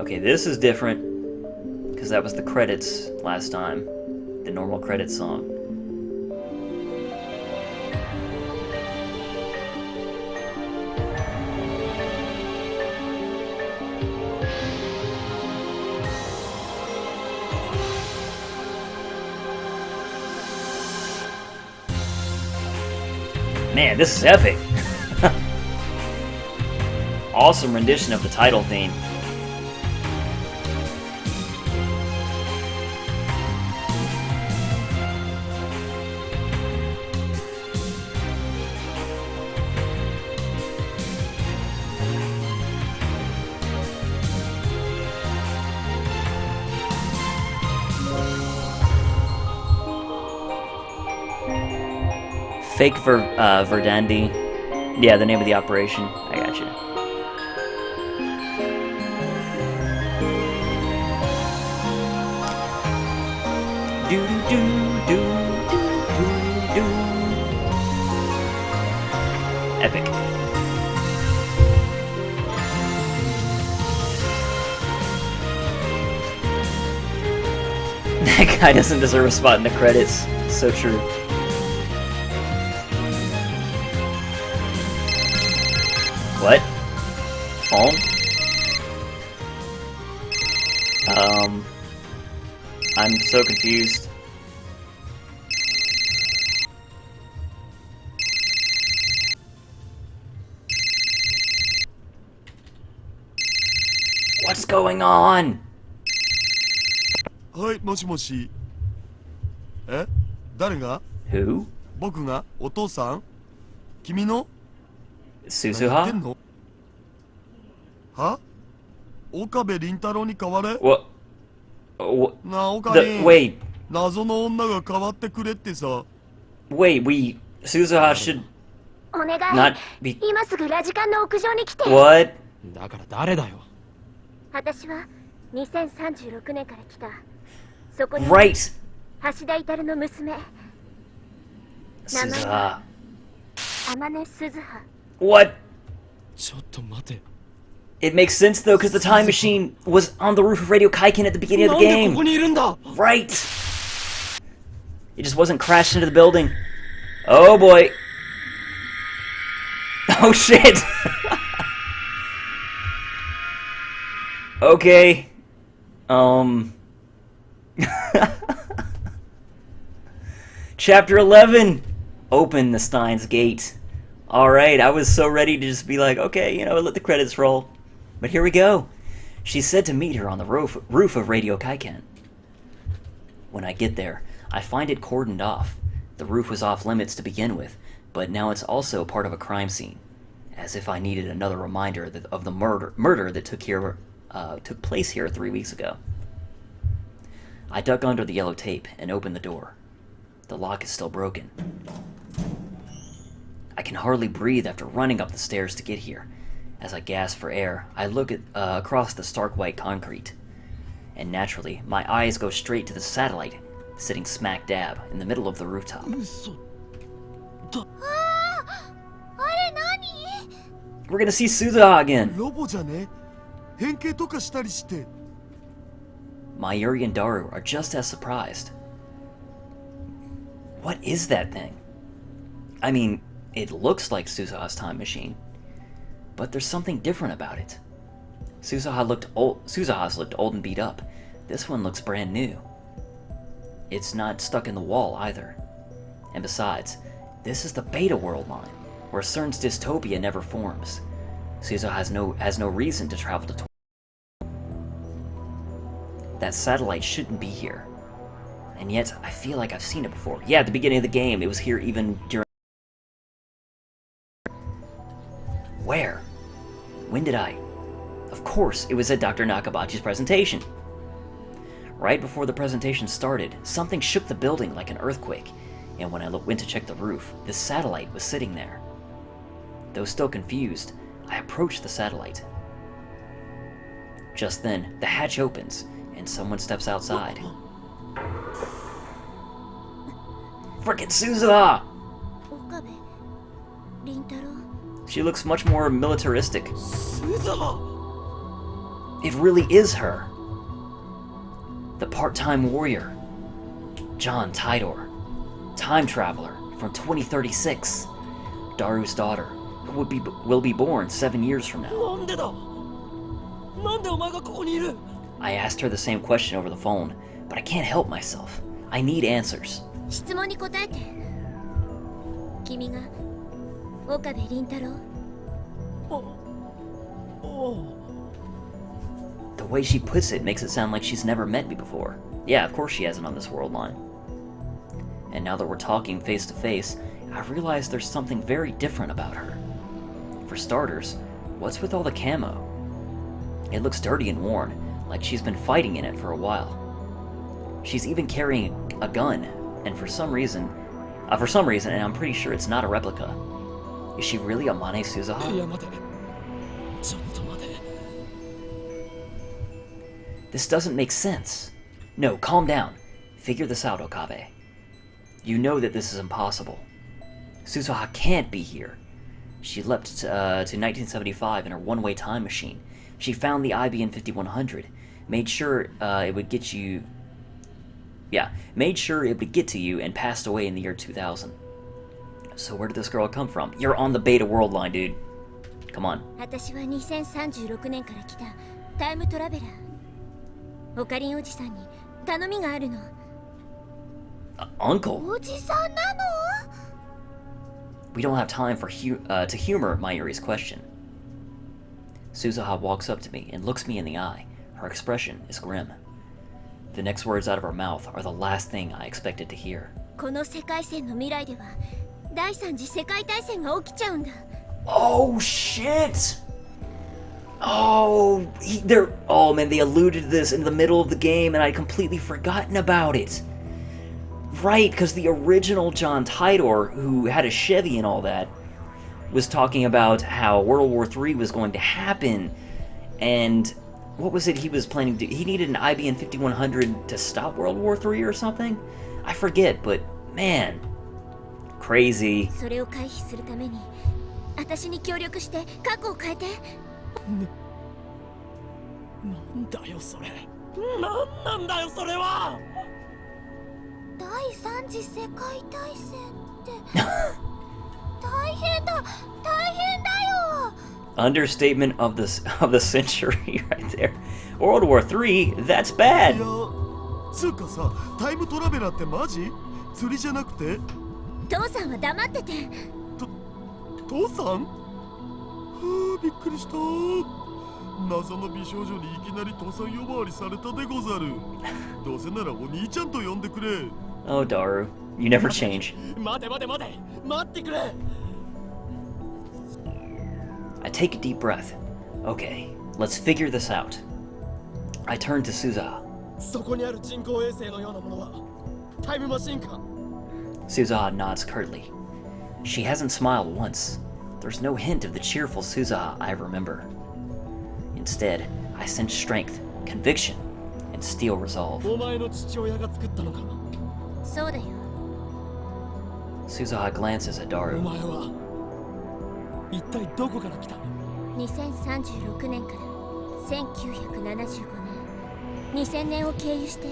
Okay, this is different, because that was the credits last time. The normal credits song. Man, this is epic! Awesome rendition of the title theme. Fake Verdandi. Yeah, the name of the operation. I got you. Do do do do do do. Epic. That guy doesn't deserve a spot in the credits. So true. What? Phone? I'm so confused. What's going on? はい、もしもし。え？誰が？ Who? 僕がお父さん？君の？ Suzuha? 何言ってんの？は？岡部倫太郎に代われ？ What? What? なあ、岡部。 Wait. 謎の女が代わってくれってさ。 Wait, Suzuha should not be. 今すぐラジカンの屋上に来て。 What? だから誰だよ。私は2036年から来た。そこに Right! 橋田至の娘。 Suzuha. 天音鈴葉。 What? ちょっと待て。 It makes sense though, because the time machine was on the roof of Radio Kaiken at the beginning of the なんで game. ここにいるんだ。 Right! It just wasn't crashed into the building. Oh boy. Oh shit! Okay. Chapter 11! Open the Steins gate. Alright, I was so ready to just be like, okay, let the credits roll. But here we go. She said to meet her on the roof of Radio Kaiken. When I get there, I find it cordoned off. The roof was off limits to begin with, but now it's also part of a crime scene. As if I needed another reminder of the murder that took place here 3 weeks ago. I duck under the yellow tape and open the door. The lock is still broken. I can hardly breathe after running up the stairs to get here. As I gasp for air, I look across the stark white concrete. And naturally, my eyes go straight to the satellite, sitting smack dab in the middle of the rooftop. We're gonna see Suzuha again! ロボじゃね？変形とかしたりして。 Mayuri and Daru are just as surprised. What is that thing? I mean, it looks like Suzuha's time machine, but there's something different about it. Suzuha's looked old and beat up. This one looks brand new. It's not stuck in the wall either. And besides, this is the Beta World line, where CERN's dystopia never forms. Suzuha has no reason to travel to That satellite shouldn't be here. And yet, I feel like I've seen it before. Yeah, at the beginning of the game, it was here even during... Where? When did I? Of course, it was at Dr. Nakabachi's presentation. Right before the presentation started, something shook the building like an earthquake, and when I went to check the roof, the satellite was sitting there. Though still confused, I approached the satellite. Just then, the hatch opens, and someone steps outside. Frickin' Suzuha! She looks much more militaristic. It really is her. The part-time warrior. John Tidor. Time traveler from 2036. Daru's daughter, who will be born 7 years from now. なんでだなんでお前がここにいる I asked her the same question over the phone, but I can't help myself. I need answers. 質問に答えて。君が岡部倫太郎？おう The way she puts it makes it sound like she's never met me before. Yeah, of course she hasn't on this world line. And now that we're talking face to face, I realize there's something very different about her. For starters, what's with all the camo? It looks dirty and worn, like she's been fighting in it for a while. She's even carrying a gun, and for some reason, and I'm pretty sure it's not a replica. Is she really Amane い Suzuha? や待てちょっと待て This doesn't make sense. No, calm down. Figure this out, Okabe. You know that this is impossible. Suzuha can't be here. She leapt to 1975 in her one-way time machine. She found the IBN 5100, made sure it would get you... Yeah, made sure it would get to you and passed away in the year 2000. So where did this girl come from? You're on the Beta World line, dude. Come on. 私は2036年から来たタイムトラベラー。オカリンおじさんに頼みがあるの。 Uncle? おじさんなの？ We don't have time for to humor Mayuri's question. Suzuha walks up to me and looks me in the eye. Her expression is grim. The next words out of her mouth are the last thing I expected to hear. この世界線の未来では第三次世界大戦が起きちゃうんだ。 Oh shit! Oh, oh man, they alluded to this in the middle of the game and I'd completely forgotten about it. Right, because the original John Tidor, who had a Chevy and all that, was talking about how World War III was going to happen, and what was it he was planning to do? He needed an IBN 5100 to stop World War III or something? I forget, but man, crazy. それを回避するために私に協力して過去を変えて。なんだよそれなんなんだよそれは第三次世界大戦って大変だよ。 Understatement of the century right there. World War III, that's い bad. やつうかさ、タイムトラベラーってマジ？釣りじゃなくて？父さんは黙ってて。父さん？はあ、びっくりした。謎の美少女にいきなり父さん呼ばわりされたでござる。どうせならお兄ちゃんと呼んでくれ。Oh, Daru, you never change. 待て待て待て待ってくれ I take a deep breath. Okay, let's figure this out. I turn to Suzuha. そこにある人工衛星のようなものはタイムマシンか Suzuha nods curtly. She hasn't smiled once. There's no hint of the cheerful Suzuha I remember. Instead, I sense strength, conviction, and steel resolve. お前の父親が作ったのかそうだよ。 Suzuha glances at お Daru. 前は一体どこから来た2036年から1975年、2000年を経由して。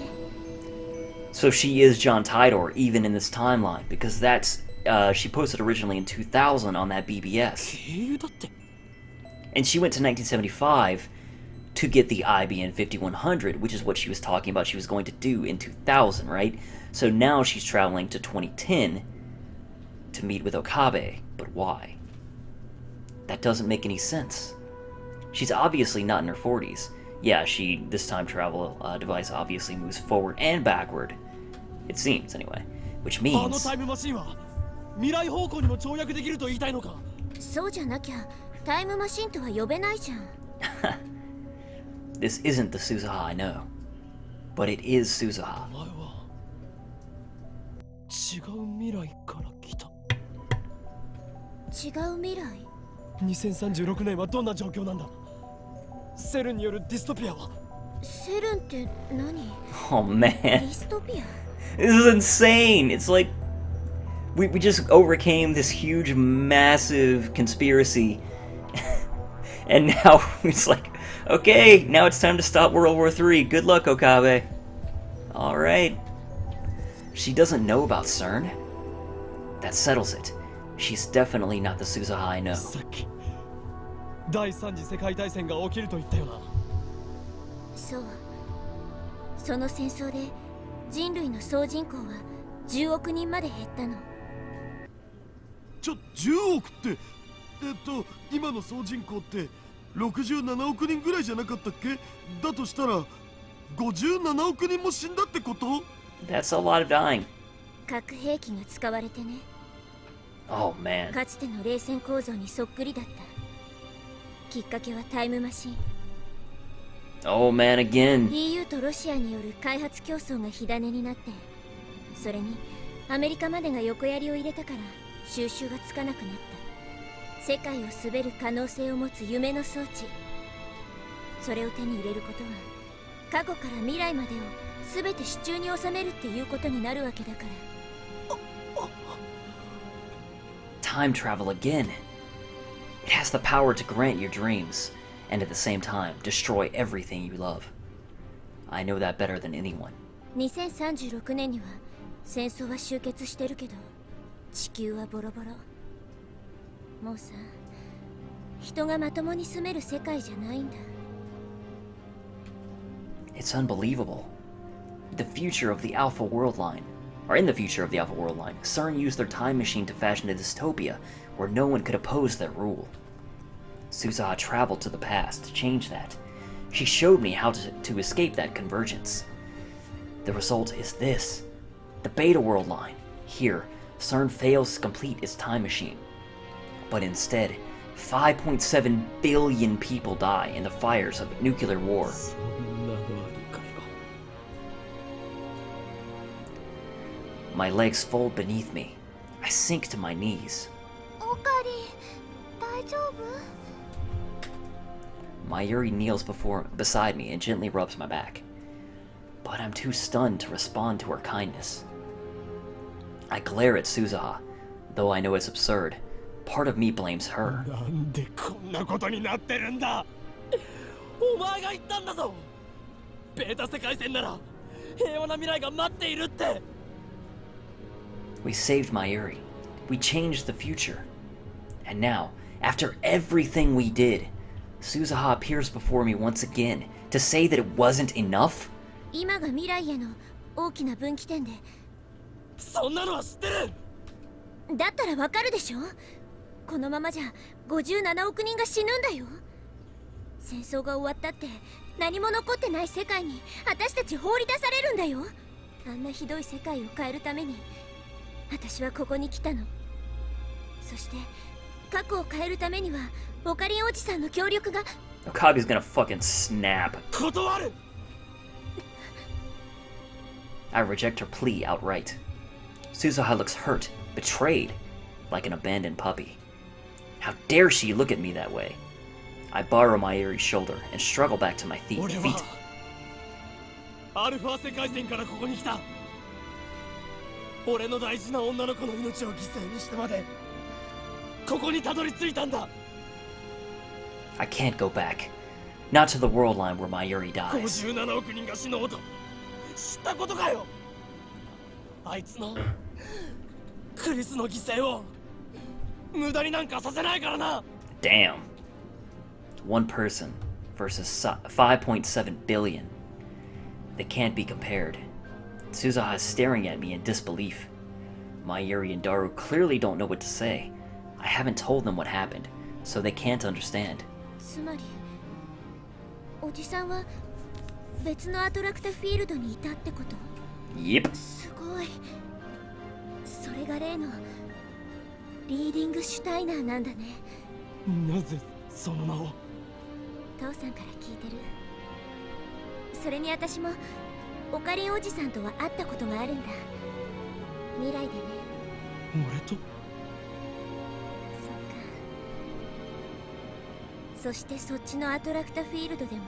So she is John Tidor, even in this timeline, because that's she posted originally in 2000 on that BBS. 経由だって And she went to 1975 to get the IBN 5100, which is what she was talking about she was going to do in 2000, right? So now she's traveling to 2010 to meet with Okabe, but why? That doesn't make any sense. She's obviously not in her 40s. Yeah, this time travel device obviously moves forward and backward. It seems, anyway. Which あの means... タイムマシンは未来方向にも跳躍できると言いたいのかそうじゃなきゃタイムマシンとは呼べないじゃん。 This isn't the Suzuha I know. But it is Suzuha. お前は違う未来から来た違う未来。 2036年はどんな状況なんだセルンによるディストピアはセルンって何？ Oh デ man. ィストピア？ This is insane. It's like we just overcame this huge, massive conspiracy, and now it's like Okay, now it's time to stop World War III. Good luck, Okabe. Alright. She doesn't know about CERN? That settles it. She's definitely not the Suzuha I know. さっき第三次世界大戦が起きると言ったよな。そう。その戦争で人類の総人口は10億人まで減ったの。10億って今の総人口って67億人ぐらいじゃなかったっけ？だとしたら57億人も死んだってこと？ That's a lot of dying. 核兵器が使われてね。Oh man. かつての冷戦構造にそっくりだった。きっかけはタイムマシン。Oh man again. EU とロシアによる開発競争が火種になって、それにアメリカまでが横やりを入れたから収拾がつかなくなった。世界を滑る可能性を持つ夢の装置。それを手に入れることは過去から未来までを全て手中に収めるっていうことになるわけだから。Time travel again. It has the power to grant your dreams, and at the same time, destroy everything you love. I know that better than anyone. 2036年には戦争は終結してるけど、地球はボロボロ。もうさ、人がまともに住める世界じゃないんだ。It's unbelievable. The future of the Alpha World Line, or in the future of the Alpha World Line, CERN used their time machine to fashion a dystopia where no one could oppose their rule. Suzuha traveled to the past to change that. She showed me how to escape that convergence. The result is this. The Beta World Line. Here, CERN fails to complete its time machine. But instead, 5.7 billion people die in the fires of nuclear war. そんなのありかよ。My legs fold beneath me. I sink to my knees. オカリ、大丈夫？ Mayuri kneels beside me and gently rubs my back. But I'm too stunned to respond to her kindness. I glare at Suzuha, though I know it's absurd. Part of me blames her. なんでこんなことになってるんだ。お前が言ったんだぞ。ベータ世界線なら平和な未来が待っているって。We saved Mayuri. We changed the future. And now, after everything we did, Suzuha appears before me once again to say that it wasn't enough? 今が未来への大きな分岐点で。そんなのは知ってる。だったらわかるでしょ？このままじゃ57億人が死ぬんだよ。戦争が終わったって何も残ってない世界に私たち放り出されるんだよ。あんなひどい世界を変えるために私はここに来たの。そして過去を変えるためにはオカリンおじさんの協力が。 Okabe's gonna fucking snap. 断る。I reject her plea outright. Suzuha looks hurt, betrayed, like an abandoned puppy. How dare she look at me that way? I borrow Mayuri's shoulder and struggle back to my feet. 俺はアルファ世界線からここに来た。俺の大事な女の子の命を犠牲にしてまでここにたどり着いたんだ。 I can't go back. Not to the world line where Mayuri dies. 57億人が死のうと知ったことかよ。あいつのクリスの犠牲を無駄になんかさせないからな。 Damn. One person versus 5.7 billion. They can't be compared. Suzuha is staring at me in disbelief. Mayuri and Daru clearly don't know what to say. I haven't told them what happened, so they can't understand. つまりおじさんは別のアトラクタフィールドにいたってこと？ Yep. すごい。それが例のリーディングシュタイナーなんだね。なぜその名を？父さんから聞いてる。それに私もオカリンおじさんとは会ったことがあるんだ。未来でね。俺と？そっか。そしてそっちのアトラクタフィールドでも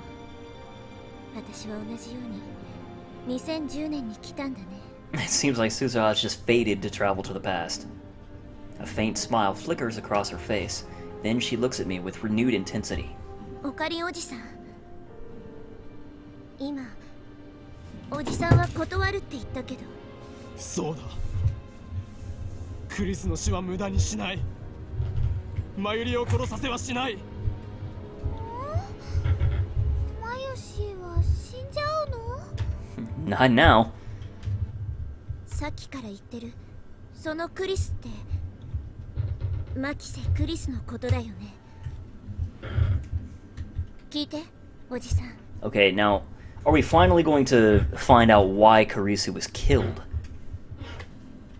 私は同じように2010年に来たんだね。It seems like Suzuha is just fated to travel to the past. A faint smile flickers across her face. Then she looks at me with renewed intensity. オカリンおじさん、今おじさんは断るって言ったけど、そうだ。クリスの死は無駄にしない。マユリを殺させはしない。マヨシは死んじゃうの？ Not now. さっきから言ってるそのクリスってマキセ・クリスのことだよね。聞いておじさん。 Okay, now, are we finally going to find out why Karisu was killed?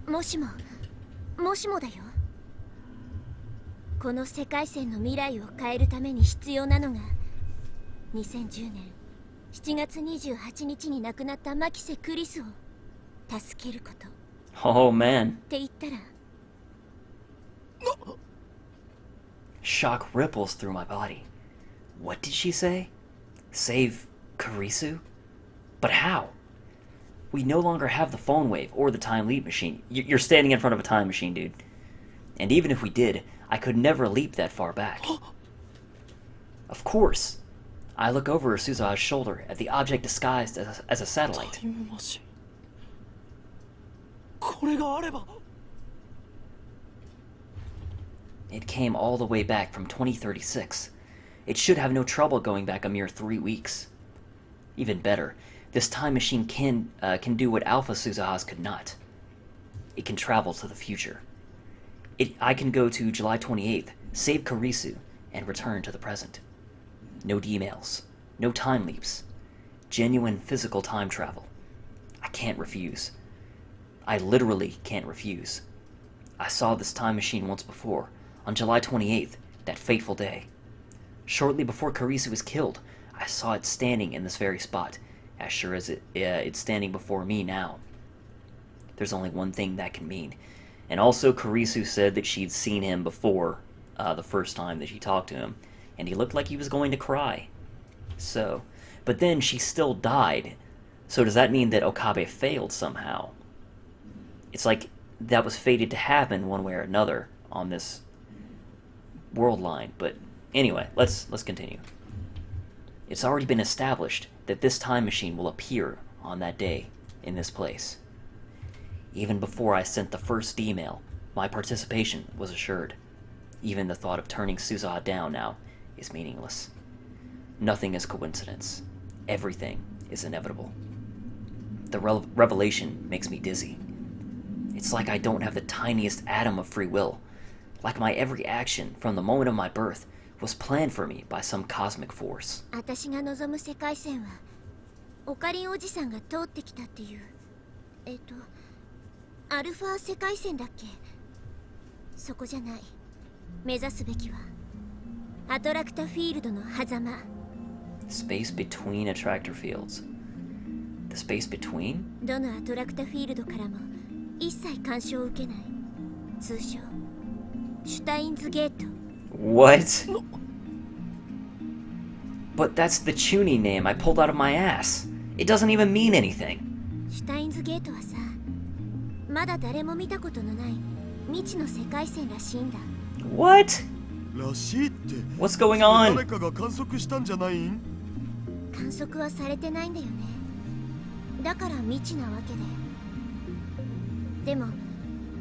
もしもだよ。この世界線の未来を変えるために必要なのが2010年7月28日に亡くなったマキセ・クリスを助けること。 Oh man. って言ったら Shock ripples through my body. What did she say? Save Karisu? But how? We no longer have the phone wave or the time leap machine. You're standing in front of a time machine, dude. And even if we did, I could never leap that far back. Of course. I look over Suza's shoulder at the object disguised as a satellite. タイムマシン。これがあれば。It came all the way back from 2036. It should have no trouble going back a mere 3 weeks. Even better, this time machine can do what Alpha Suzahas could not. It can travel to the future. I can go to July 28th, save Karisu, and return to the present. No emails, no time leaps. Genuine physical time travel. I can't refuse. I literally can't refuse. I saw this time machine once before, on July 28th, that fateful day. Shortly before Karisu was killed, I saw it standing in this very spot, as sure as it's standing before me now. There's only one thing that can mean. And also Karisu said that she'd seen him before, the first time that she talked to him, and he looked like he was going to cry. So, but then she still died. So does that mean that Okabe failed somehow? It's like that was fated to happen one way or another on this world line. But anyway, let's continue. It's already been established that this time machine will appear on that day in this place. Even before I sent the first email, my participation was assured. Even the thought of turning Suzaha down now is meaningless. Nothing is coincidence. Everything is inevitable. The revelation makes me dizzy. It's like I don't have the tiniest atom of free will. Like my every action from the moment of my birth was planned for me by some cosmic force. 私が望む世界線はオカリンおじさんが通ってきたっていうアルファ世界線だっけ。そこじゃない。目指すべきはアトラクタフィールドの狭間。 Space between attractor fields. The space between? どのアトラクタフィールドからも一切干渉を受けない。通称シュタインズゲート。 What? But that's the tuning name I pulled out of my ass. It doesn't even mean anything. シュタインズゲートはさ、まだ誰も見たことのない未知の世界線らしいんだ。 What? らしいって。 What's going on? 誰かが観測したんじゃないん？観測はされてないんだよね。だから未知なわけで。でも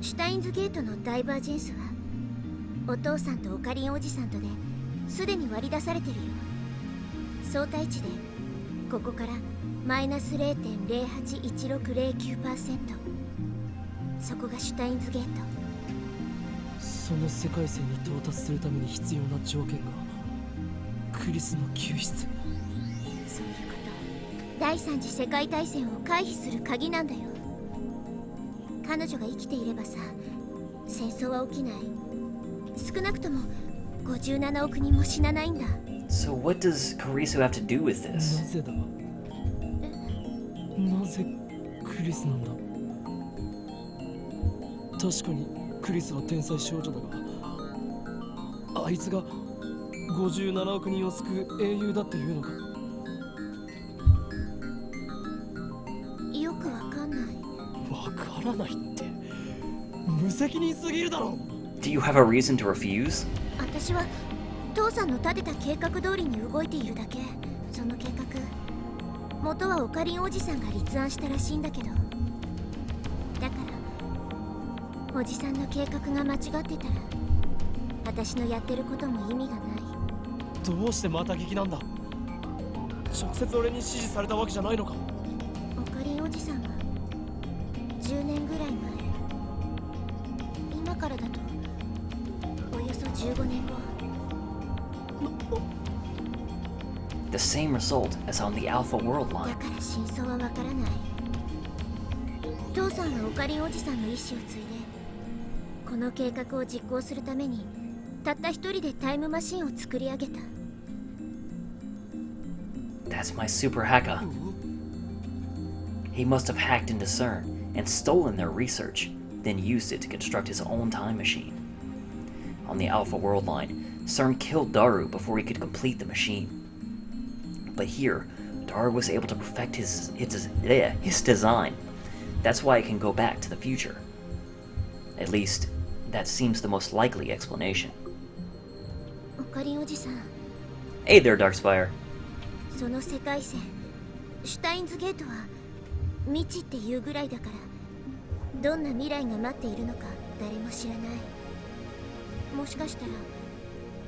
シュタインズゲートのダイバージェンスはお父さんとオカリンおじさんとですでに割り出されてるよ。相対値でここからマイナス 0.081609%。そこがシュタインズゲート。その世界線に到達するために必要な条件がクリスの救出。そういうこと。第三次世界大戦を回避する鍵なんだよ。彼女が生きていればさ、戦争は起きない。少なくとも57億人も死なないんだ。 So what does Karisu have to do with な this? ぜだ。なぜクリスなんだ。確かにクリスは天才少女だが、あいつが57億人を救う英雄だっていうのか。よくわかんない。わからないって無責任すぎるだろ。 Do you have a reason to refuse? 私は父さんの立てた計画通りに動いているだけ。その計画元はオカリンおじさんが立案したらしいんだけど、だからおじさんの計画が間違ってたら私のやってることも意味がない。どうしてまた劇なんだ。直接俺に指示されたわけじゃないのか。オカリンおじさんは10年ぐらい前、今からだとおよそ15年後。The same result as on the Alpha World だ line. から真相はわからない。父さんはオカリンおじさんの意思を継いでこの計画を実行するためにたった一人でタイムマシンを作り上げた。 That's my super hacker. He must have hacked into CERN and stolen their research, then used it to construct his own time machine. On the Alpha World line, CERN killed Daru before he could complete the machine. But here, Daru was able to perfect his design. That's why it can go back to the future. At least, that seems the most likely explanation. オカリンおじさん、 Hey there, Darkspire. その世界線シュタインズゲートは未知っていうぐらいだから、どんな未来が待っているのか誰も知らない。もしかしたら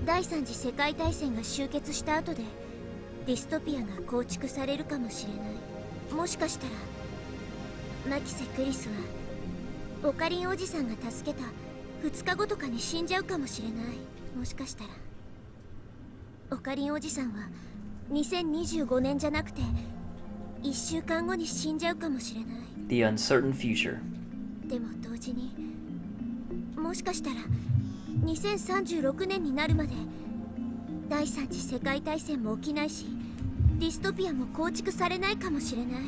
第三次世界大戦が終結した後でディストピアが構築されるかもしれない。もしかしたらマキセ・クリスはオカリンおじさんが助けた2日後とかに死んじゃうかもしれない。もしかしたらオカリンおじさんは2025年じゃなくて1週間後に死んじゃうかもしれない。 The uncertain future. でも同時にもしかしたら2036年になるまで第三次世界大戦も起きないしディストピアも構築されないかもしれない。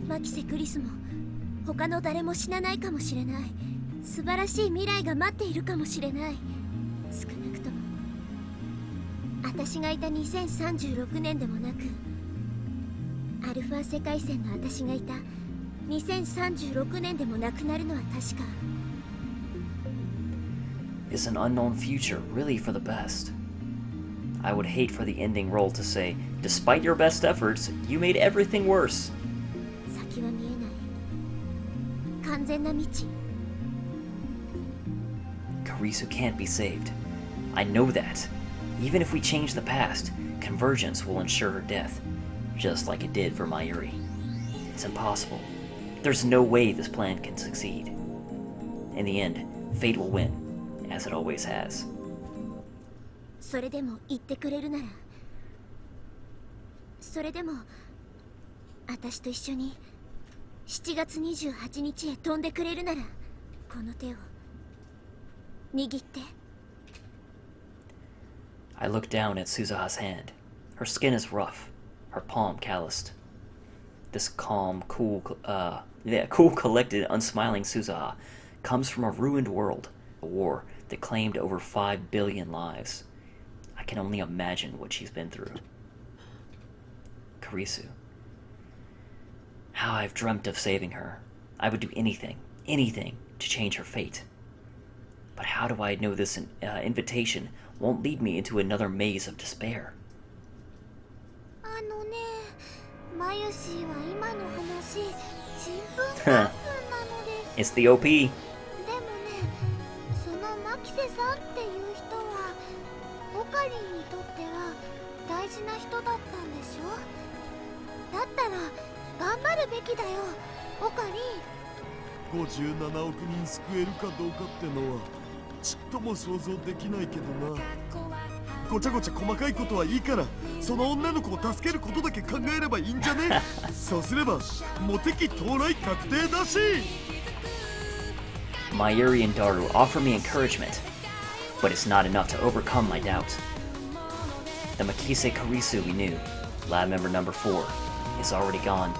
マキセ・クリスも他の誰も死なないかもしれない。素晴らしい未来が待っているかもしれない。少なくとも私がいた2036年でもなく、アルファ世界線の私がいた2036年でもなくなるのは確か。 Is an unknown future really for the best? I would hate for the ending role to say, despite your best efforts, you made everything worse. 先は見えない完全な未知。 Karisu can't be saved. I know that. Even if we change the past, convergence will ensure her death, just like it did for Mayuri. It's impossible. There's no way this plan can succeed. In the end, fate will win, as it always has. それでも言ってくれるなら、それでも私と一緒に7月28日へ飛んでくれるなら、この手を握って。 I look down at Suzaha's hand. Her skin is rough, her palm calloused. This calm, cool, collected, unsmiling Suzaha comes from a ruined world, a war that claimed over 5 billion lives. I can only imagine what she's been through. Karisu. How I've dreamt of saving her. I would do anything to change her fate. But how do I know this invitation won't lead me into another maze of despair? あのね、マユシーは今の話、ちんぷんかんぷんなのです。 It's the OP. でもね、そのマキセさんっていう人はオカリンにとっては大事な人だったんでしょ。だったら頑張るべきだよ、オカリン。57億人救えるかどうかってのはちっとも想像できないけどな。ごちゃごちゃ細かいことはいいから、その女の子を助けることだけ考えればいいんじゃね？そうすればモテ期到来確定だし。 Mayuri and Daru offer me encouragement, but it's not enough to overcome my doubt. The Makise Karisu we knew, lab member number 4, is already gone.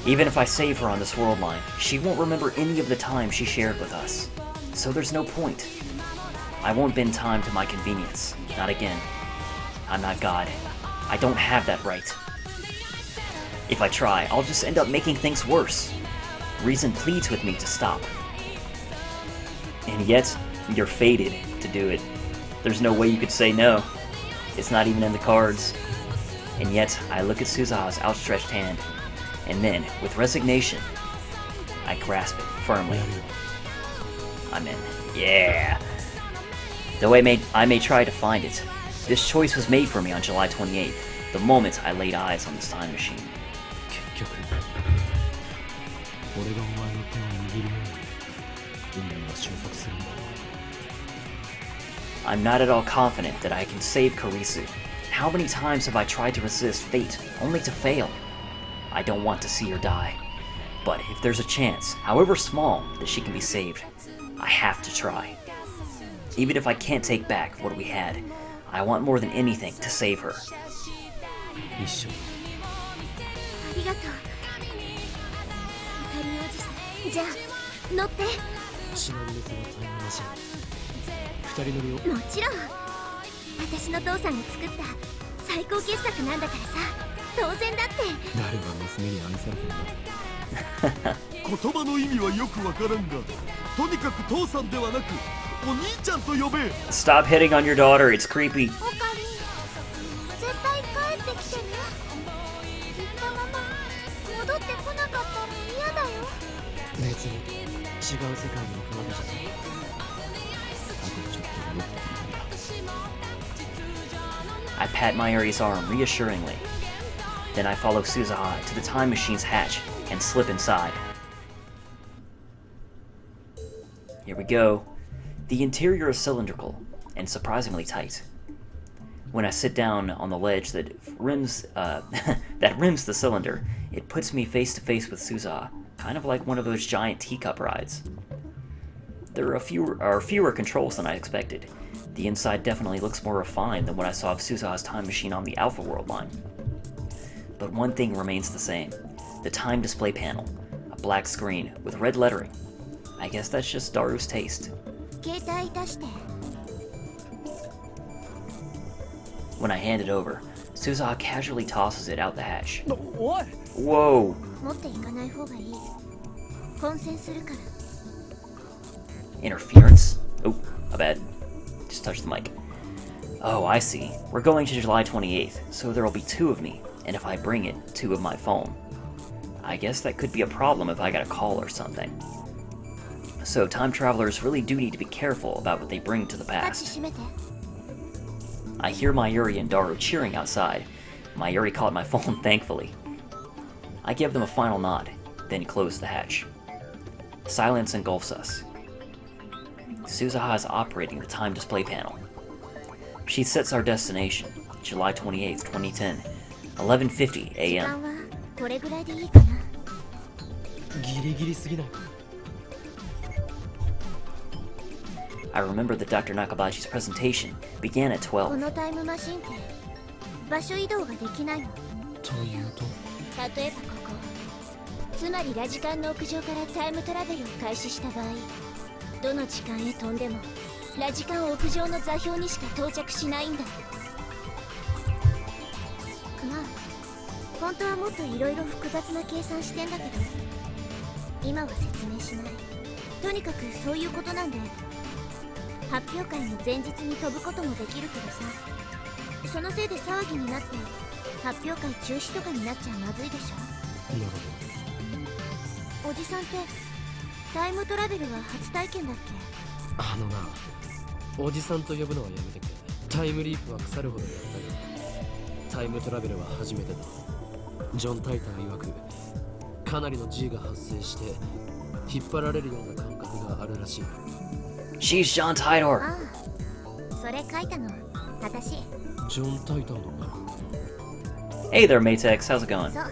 Even if I save her on this world line, she won't remember any of the time she shared with us. So there's no point. I won't bend time to my convenience. Not again. I'm not God. I don't have that right. If I try, I'll just end up making things worse. Reason pleads with me to stop. And yet, you're fated to do it. There's no way you could say no. It's not even in the cards. And yet, I look at Suzaha's outstretched hand, and then, with resignation, I grasp it firmly. I'm in. Yeah! Though I may try to find it, this choice was made for me on July 28th, the moment I laid eyes on this time machine. 結局俺がお前の手を握る前に運命は収束するんだ。 I'm not at all confident that I can save Karisu. How many times have I tried to resist fate, only to fail? I don't want to see her die. But if there's a chance, however small, that she can be saved, I have to try. Even if I can't take back what we had, I want more than anything to save her. 一緒にありがとうゆかりおじさん。じゃあ乗ってちなみにこのタイムマシン二人乗りをもちろん私の父さんが作った最高傑作なんだからさ当然だって誰が娘に愛されてるんだ。言葉の意味はよくわからんが、とにかく父さんではなくお兄ちゃんと呼べ。 Stop hitting on your daughter, it's creepy. おかり絶対帰ってきてね。言ったまま戻ってこなかったら嫌だよ。別に違う世界に行くわけじゃない。あとちょっと戻ってくる。 I pat Mayuri's arm reassuringly. Then I follow Suzaha to the time machine's hatch and slip inside. Here we go. The interior is cylindrical and surprisingly tight. When I sit down on the ledge that rims the cylinder, it puts me face to face with Suzaha, kind of like one of those giant teacup rides. There are fewer controls than I expected. The inside definitely looks more refined than what I saw of Suzaha's time machine on the Alpha World line. But one thing remains the same. The time display panel. A black screen with red lettering. I guess that's just Daru's taste. 携帯出して。 When I hand it over, Suzaha casually tosses it out the hatch. おい Whoa! 持っていかない方がいい。混戦するから。 Interference? Oh, my bad. Just touched the mic. Oh, I see. We're going to July 28th, so there'll be two of me, and if I bring it, two of my phone. I guess that could be a problem if I got a call or something. So time travelers really do need to be careful about what they bring to the タッチ past. 閉めて。 I hear Mayuri and Daru cheering outside. Mayuri caught my phone thankfully. I give them a final nod, then close the hatch. Silence engulfs us. Suzaha is operating the time display panel. She sets our destination, July 28th, 2010, 11:50 時 a.m. 間はこれぐらいでいいかな。ギリギリすぎないか。 I remember that Dr. Nakabachi's presentation began at こ 12. のタイムマシンって場所移動ができないの。というと例えばここつまりラジカンの屋上からタイムトラベルを開始した場合どの時間へ飛んでもラジカン屋上の座標にしか到着しないんだ。まあ本当はもっといろいろ複雑な計算してんだけど今は説明しない。とにかくそういうことなんで発表会の前日に飛ぶこともできるけどさそのせいで騒ぎになって発表会中止とかになっちゃまずいでしょ。なるほおじさんってタイムトラベルは初体験だっけ。ど。あのな、おじさんと呼ぶのはやめてくれ。タイムリープは腐るほどやったよ。タイムトラベルは初めてだ。ジョン・タイター曰くかなりの G が発生して引っ張られるような感覚があるらしい。 She's John Tidor! ああそれ書いたの私。ジョン・タイターのか。 Hey there, Matex, how's it going? そう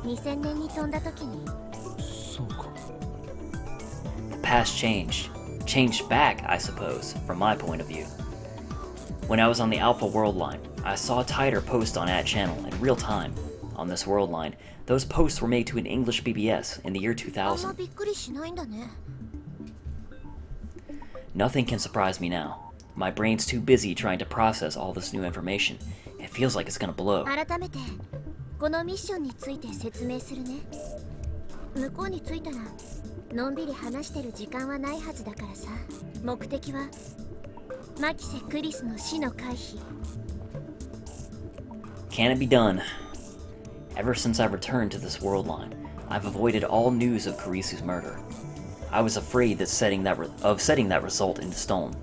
2000年に飛んだ時に。そうか。 The past changed. Changed back, I suppose, from my point of view. When I was on the Alpha World line, I saw Tider post on channel in real time. On this world line, those posts were made to an English BBS in the year あんま 2000. びっくりしないんだね。 Nothing can surprise me now. My brain's too busy trying to process all this new information. It feels like it's gonna blow. 改めてこのミッションについて説明するね。向こうに着いたらのんびり話してる時間はないはずだからさ。目的はマキセ・クリスの死の回避。Can it be done? Ever since I returned to this world line, I've avoided all news of Karisu's murder. I was afraid that setting that result into stone.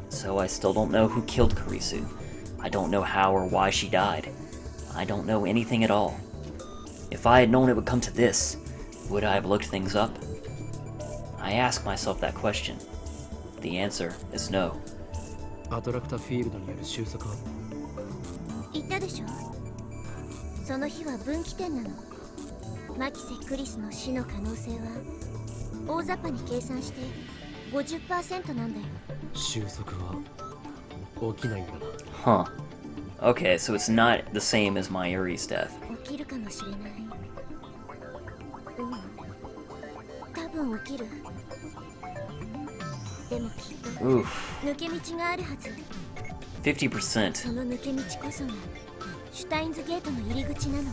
So I still don't know who killed Karisu. I don't know how or why she died. I don't know anything at all. If I had known it would come to this, would I have looked things up? I ask myself that question. The answer is no. アトラクタフィールドによる収束は言ったでしょ。その日は分岐点なの。マキセ・クリスの死の可能性は大雑把に計算して 50% なんだよ。収束は起きないんだな。 Huh. Okay, so it's not the same as Mayuri's death. 起きるかもしれない。多分起きる。でもきっと Oof. 抜け道があるはず。 50%. その抜け道こそがシュタインズゲートの入り口なの。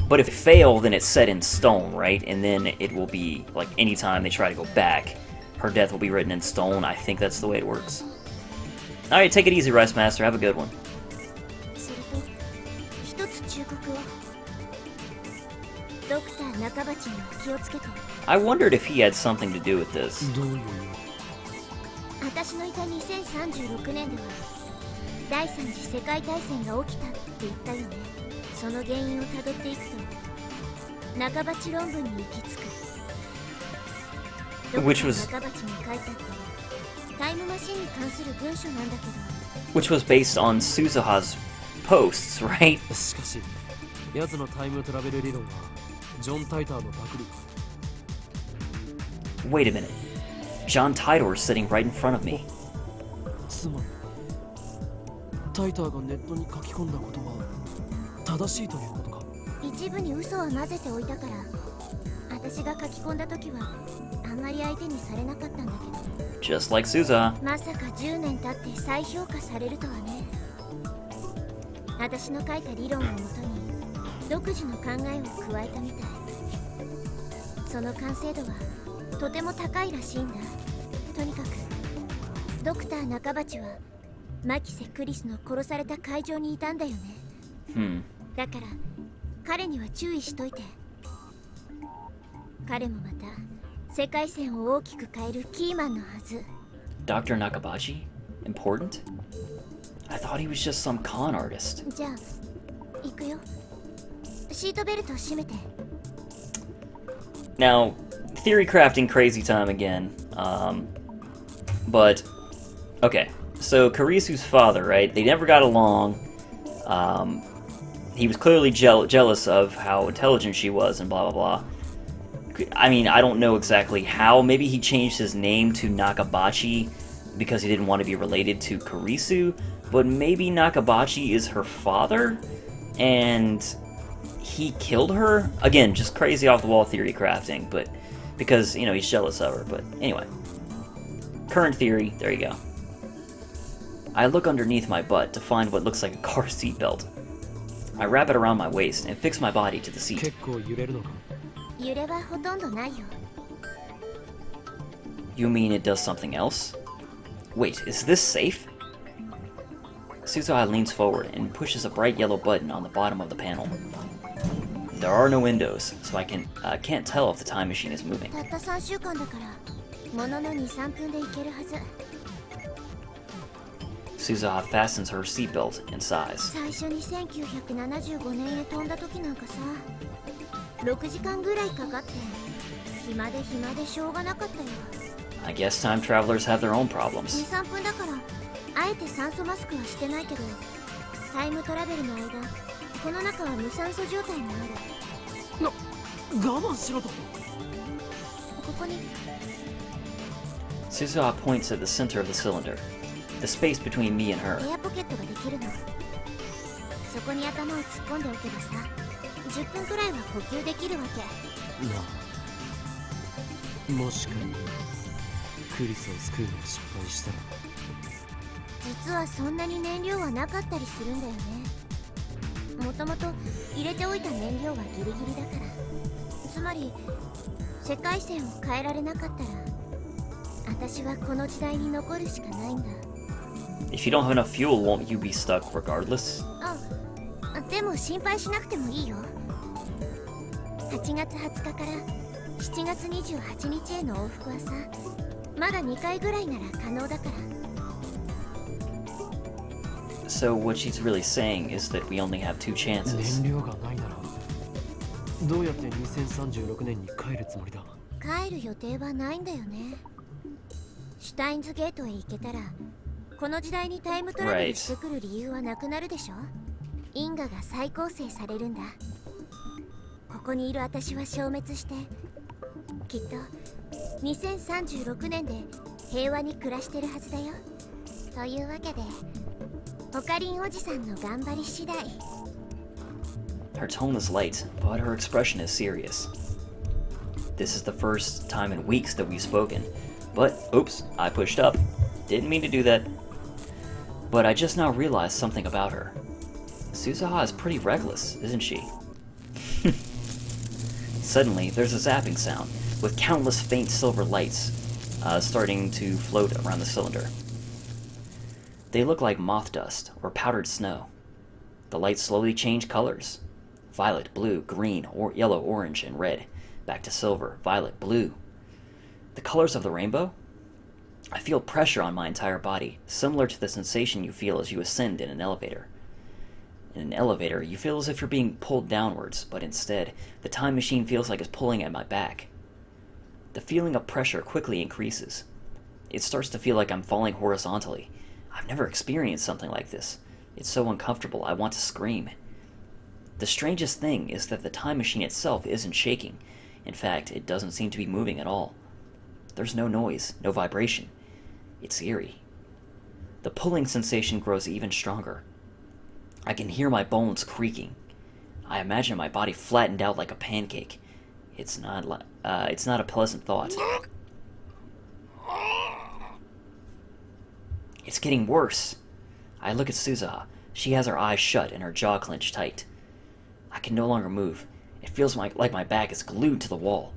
But if it fail, then it's set in stone, right? And then it will be, like, anytime they try to go back, her death will be written in stone. I think that's the way it works. Alright, take it easy, Rice Master. Have a good one. それと一つ忠告を。ドクター中鉢には気をつけて。 I wondered if he had something to do with this. どういう意味？私のいた2036年では第三次世界大戦が起きたって言ったよね。その原因をたどっていくと中鉢論文に行き着く。 Which was- 中鉢に書いたってタイムマシンに関する文書なんだけど。 Which was based on Suzuha's posts, right? しかし、奴のタイムトラベル理論はジョン・タイターのパクリ。 Wait a minute. John Tidor is sitting right in front of me. つまり、タイターがネットに書き込んだことは正しいということか。一部に嘘は混ぜておいたから、私が書き込んだ時はあんまり相手にされなかったんだけど。 Just like Suzuha. まさか10年経って再評価されるとはね。私の書いた理論をもとに独自の考えを加えたみたい。その完成度はとても高いらしいんだ。とにかくドクター中鉢はマキセ・クリスの殺された会場にいたんだよね。 Hmm. だから彼には注意しといて。彼もまた世界線を大きく変えるキーマンのはず。 Dr. Nakabashi? Important? I thought he was just some con artist. じゃあ行くよ。シートベルトを締めて。 Now, theory crafting crazy time again. But, okay. So, Karisu's father, right? They never got along. He was clearly jealous of how intelligent she was and blah, blah, blah. I mean, I don't know exactly how. Maybe he changed his name to Nakabachi because he didn't want to be related to Karisu. But maybe Nakabachi is her father? And he killed her? Again, just crazy off-the-wall theory crafting, but because, you know, he's jealous of her. But anyway. Current theory, there you go. I look underneath my butt to find what looks like a car seat belt. I wrap it around my waist and fix my body to the seat. 結構揺れるのか。揺れはほとんどないよ。 You mean it does something else? Wait, is this safe? Suzuha leans forward and pushes a bright yellow button on the bottom of the panel. There are no windows, so I can't tell if the time machine is moving. たった3週間だからものの 2,3 分で行けるはず。 Suzuha fastens her seatbelt and sighs. 最初に1975年へ飛んだ時なんかさ、6時間ぐらいかかって暇でしょうがなかったよ。 I guess time travelers have their own problems. 2,3 分だからあえて酸素マスクはしてないけど、タイムトラベルの間この中は無酸素状態になる。我慢しろと。ここに Suzuha points at the center of the cylinder, the space between me and her. エアポケットができるの。そこに頭を突っ込んでおけばさ、10分くらいは呼吸できるわけ。なあ、もし仮にクリスを救うのが失敗したら。実はそんなに燃料はなかったりするんだよね。もともと入れておいた燃料はギリギリだから。つまり世界線を変えられなかったら私はこの時代に残るしかないんだ。 If you don't have enough fuel, won't you be stuck regardless? あ、でも心配しなくてもいいよ。8月20日から7月28日への往復はさ、まだ2回ぐらいなら可能だから。 So what she's really saying is that we only have 2 chances. 燃料がないならどうやって2036年に帰るつもりだ。帰る予定はないんだよね。シュタインズゲートへ行けたら、この時代にタイムトラベルしてくる理由はなくなるでしょ。因果が再構成されるんだ。ここにいる私は消滅して、きっと2036年で平和に暮らしてるはずだよ。というわけで、オカリンおじさんの頑張り次第。 Her tone is light, but her expression is serious. This is the first time in weeks that we've spoken, but oops, I pushed up. Didn't mean to do that. But I just now realized something about her. Suzuha is pretty reckless, isn't she? Suddenly, there's a zapping sound, with countless faint silver lights starting to float around the cylinder. They look like moth dust or powdered snow. The lights slowly change colors. Violet, blue, green, or yellow, orange, and red. Back to silver, violet, blue. The colors of the rainbow? I feel pressure on my entire body, similar to the sensation you feel as you ascend in an elevator. In an elevator, you feel as if you're being pulled downwards, but instead, the time machine feels like it's pulling at my back. The feeling of pressure quickly increases. It starts to feel like I'm falling horizontally. I've never experienced something like this. It's so uncomfortable, I want to scream. The strangest thing is that the time machine itself isn't shaking. In fact, it doesn't seem to be moving at all. There's no noise, no vibration. It's eerie. The pulling sensation grows even stronger. I can hear my bones creaking. I imagine my body flattened out like a pancake. It's not a pleasant thought. It's getting worse. I look at Suzuha. She has her eyes shut and her jaw clenched tight. I can no longer move. It feels like my back is glued to the wall.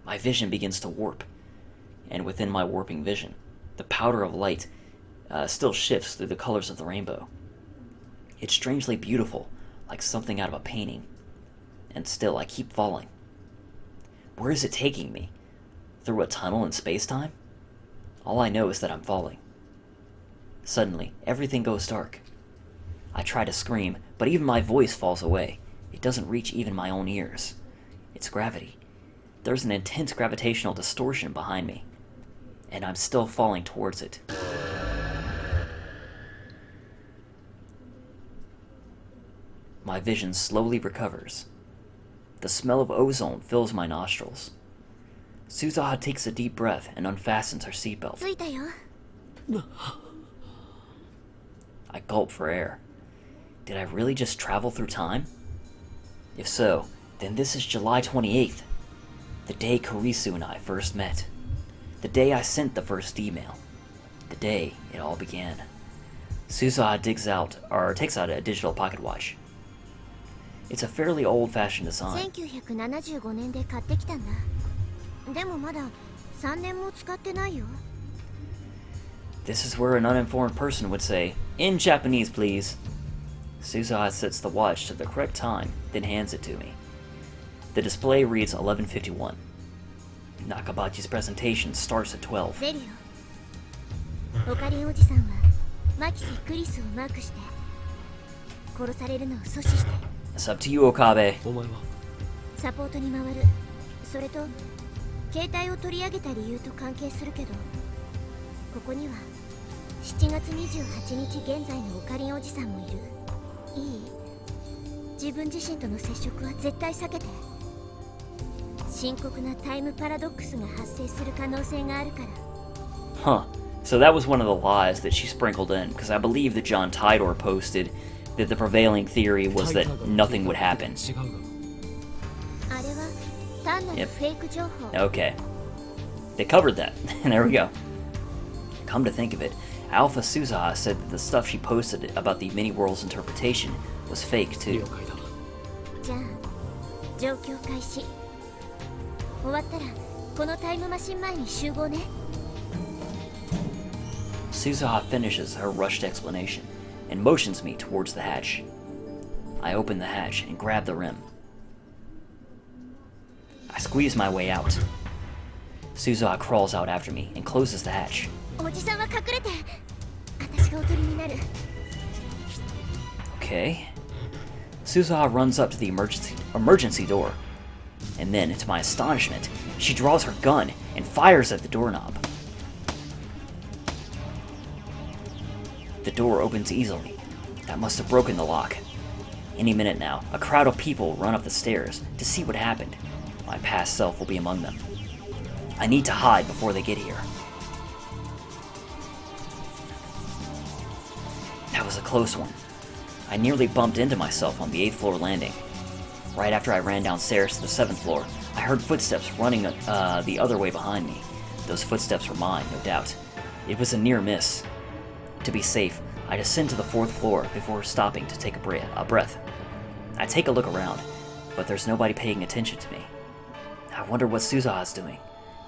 My vision begins to warp. And within my warping vision, the powder of light still shifts through the colors of the rainbow. It's strangely beautiful, like something out of a painting. And still, I keep falling. Where is it taking me? Through a tunnel in space-time? All I know is that I'm falling. Suddenly, everything goes dark. I try to scream, but even my voice falls away. It doesn't reach even my own ears. It's gravity. There's an intense gravitational distortion behind me, and I'm still falling towards it. My vision slowly recovers. The smell of ozone fills my nostrils. Suzuha takes a deep breath and unfastens her seatbelt. 着いたよ。 I gulp for air. Did I really just travel through time? If so, then this is July 28th, the day Kurisu and I first met. The day I sent the first email. The day it all began. Suzuha takes out a digital pocket watch. It's a fairly old-fashioned design. 1975年で買ってきたんだ。でもまだ3年も使ってないよ。 This is where an uninformed person would say, "In Japanese, please." Suzuha sets the watch to the correct time, then hands it to me. The display reads 11:51. Nakabachi's presentation starts at 12. 出るよ。オカリンおじさんはマキセ・クリスをマークして殺されるのを阻止して It's up to you, Okabe. お前はサポートに回る。それと携帯を取り上げた理由と関係するけど、ここには7月28日現在のオカリンおじさんもいる。いい？自分自身との接触は絶対避けて。深刻なタイムパラドックスが発生する可能性があるから。 Huh. So that was one of the lies that she sprinkled in, because I believe that John Tidor posted that the prevailing theory was that nothing would happen. 違うがあれは単なるフェイク情報。 Okay. They covered that. There we go. Come to think of it, Alpha Suzuha said that the stuff she posted about the mini-world's interpretation was fake 了 too. 解だ。じゃあ状況開始。終わったらこのタイムマシン前に集合ね。 Suzuha finishes her rushed explanation and motions me towards the hatch. I open the hatch and grab the rim. I squeeze my way out. Suzuha crawls out after me and closes the hatch. おじさんは隠れて私がおとりになる Okay. Suzuha runs up to the emergency door. And then, to my astonishment, she draws her gun and fires at the doorknob. The door opens easily. That must have broken the lock. Any minute now, a crowd of people run up the stairs to see what happened. My past self will be among them. I need to hide before they get here. That was a close one. I nearly bumped into myself on the 8th floor landing. Right after I ran downstairs to the 7th floor, I heard footsteps running the other way behind me. Those footsteps were mine, no doubt. It was a near miss. To be safe, I descend to the 4th floor before stopping to take a breath. I take a look around, but there's nobody paying attention to me. I wonder what Suzuha is doing.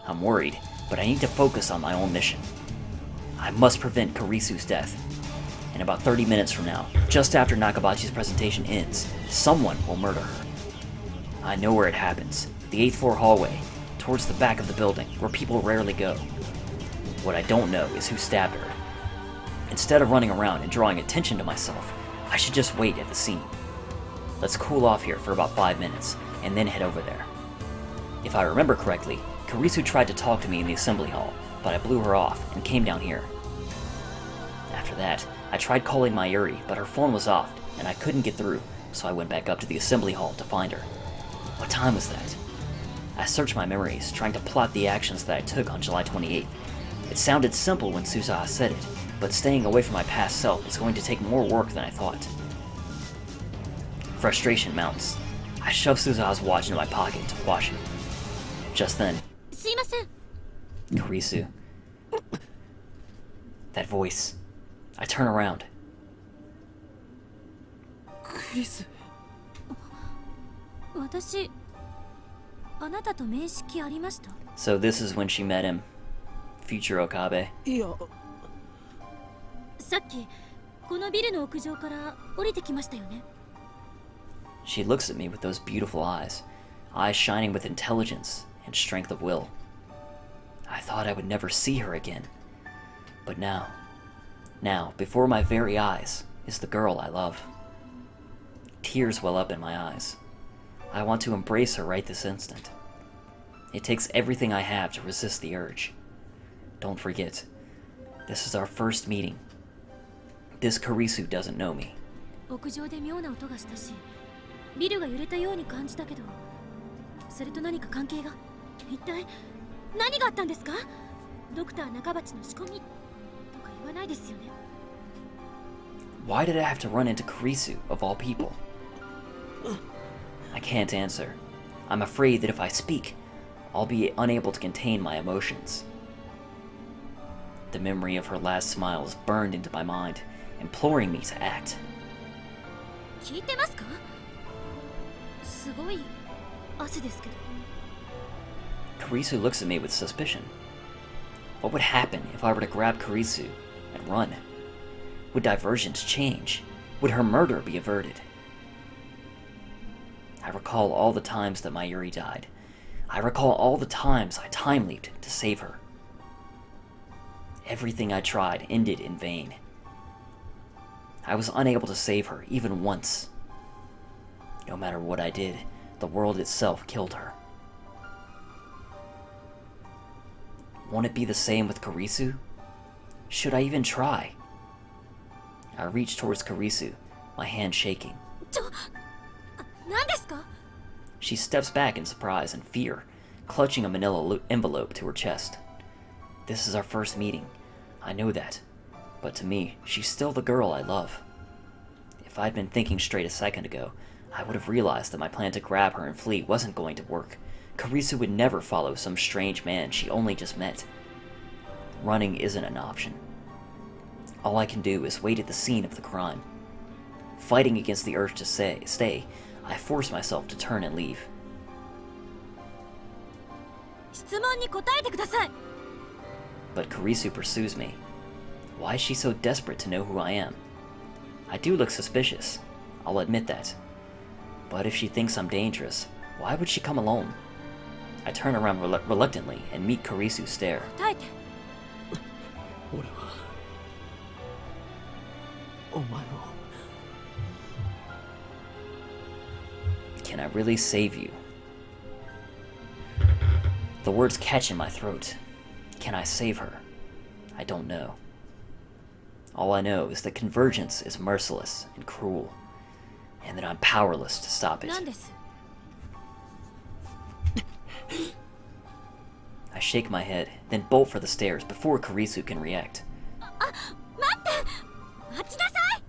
I'm worried, but I need to focus on my own mission. I must prevent Kurisu's death. In about 30 minutes from now, just after Nakabachi's presentation ends, someone will murder her. I know where it happens, the 8th floor hallway, towards the back of the building, where people rarely go. What I don't know is who stabbed her. Instead of running around and drawing attention to myself, I should just wait at the scene. Let's cool off here for about 5 minutes, and then head over there. If I remember correctly, Kurisu tried to talk to me in the assembly hall, but I blew her off and came down here. After that, I tried calling Mayuri, but her phone was off, and I couldn't get through, so I went back up to the assembly hall to find her. What time was that? I searched my memories, trying to plot the actions that I took on July 28th. It sounded simple when Suzuha said it, but staying away from my past self is going to take more work than I thought. Frustration mounts. I shove Suzuha's watch into my pocket to wash it. Just then, すいません Kurisu. That voice. I turn around. クリス。私あなたと面識ありました So this is when she met him. Future Okabe. いや、さっきこのビルの屋上から降りてきましたよね She looks at me with those beautiful eyes shining with intelligence and strength of will. I thought I would never see her again. But now, before my very eyes, is the girl I love. Tears well up in my eyes. I want to embrace her right this instant. It takes everything I have to resist the urge. Don't forget, this is our first meeting. This Kurisu doesn't know me. 屋上で妙な音がしたしビルが揺れたように感じたけどそれと何か関係が一体何があったんですかドクター中鉢の仕込みとか言わないですよね Why did I have to run into Kurisu, of all people? I can't answer. I'm afraid that if I speak, I'll be unable to contain my emotions. The memory of her last smile is burned into my mind, imploring me to act. 聞いてますかすごい汗ですけど Kurisu looks at me with suspicion. What would happen if I were to grab Kurisu and run? Would diversions change? Would her murder be averted? I recall all the times that Mayuri died. I recall all the times I time-leaped to save her. Everything I tried ended in vain. I was unable to save her, even once. No matter what I did, the world itself killed her. Won't it be the same with Kurisu? Should I even try? I reach towards Kurisu, my hand shaking. 何ですか She steps back in surprise and fear, clutching a manila envelope to her chest. This is our first meeting. I know that. But to me, she's still the girl I love. If I'd been thinking straight a second ago, I would have realized that my plan to grab her and flee wasn't going to work. Kurisu would never follow some strange man she only just met. Running isn't an option. All I can do is wait at the scene of the crime. Fighting against the urge to stay, I force myself to turn and leave. 質問に答えてください But Kurisu pursues me. Why is she so desperate to know who I am? I do look suspicious. I'll admit that. But if she thinks I'm dangerous, why would she come alone? I turn around reluctantly and meet Karisu's stare. 耐えて。俺はお前を Can I really save you? The words catch in my throat. Can I save her? I don't know. All I know is that convergence is merciless and cruel, and that I'm powerless to stop it. なんです。 I shake my head, then bolt for the stairs before Karisu can react. 待って。待ちなさい。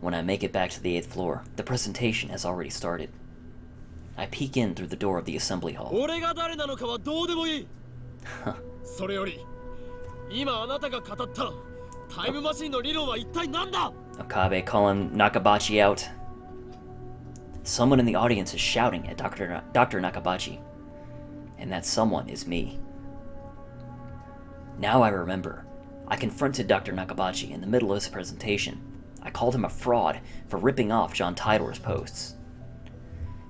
When I make it back to the 8th floor, the presentation has already started. I peek in through the door of the assembly hall. 俺が誰なのかはどうでもいいそれより今あなたが語ったタイムマシンの理論は一体何だ Okabe calling Nakabachi out. Someone in the audience is shouting at Dr. Nakabachi. And that someone is me. Now I remember. I confronted Dr. Nakabachi in the middle of his presentation. I called him a fraud for ripping off John Tidor's posts.